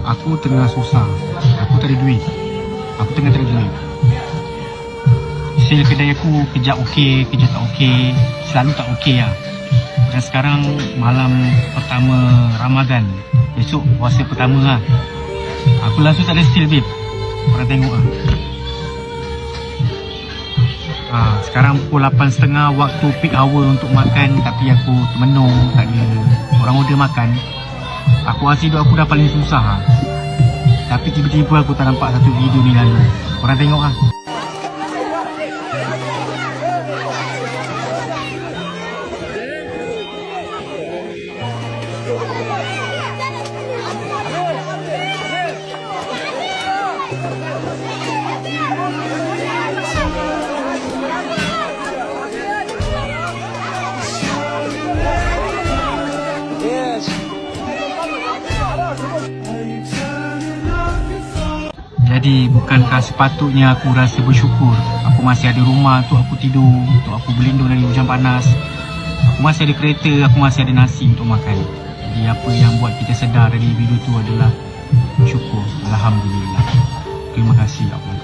aku tengah susah. Aku tak ada duit. Aku tengah tak ada duit. Sale kedai aku kejap okey, kejap tak okey. Selalu tak okey lah. Dan sekarang malam pertama Ramadan. Besok puasa pertama lah. Aku langsung tak ada sale, babe. Korang tengok lah. Sekarang pukul 8.30 waktu peak hour untuk makan. Tapi aku termenung, tak ada orang order makan. Aku rasa hidup aku dah paling susah lah. Tapi tiba-tiba aku tak nampak satu video ni lalu. Korang tengok lah. Jadi bukankah sepatutnya aku rasa bersyukur? Aku masih ada rumah untuk aku tidur, untuk aku berlindung dari hujan panas. Aku masih ada kereta, aku masih ada nasi untuk makan. Jadi apa yang buat kita sedar dari video tu adalah syukur. Alhamdulillah. Terima kasih Allah.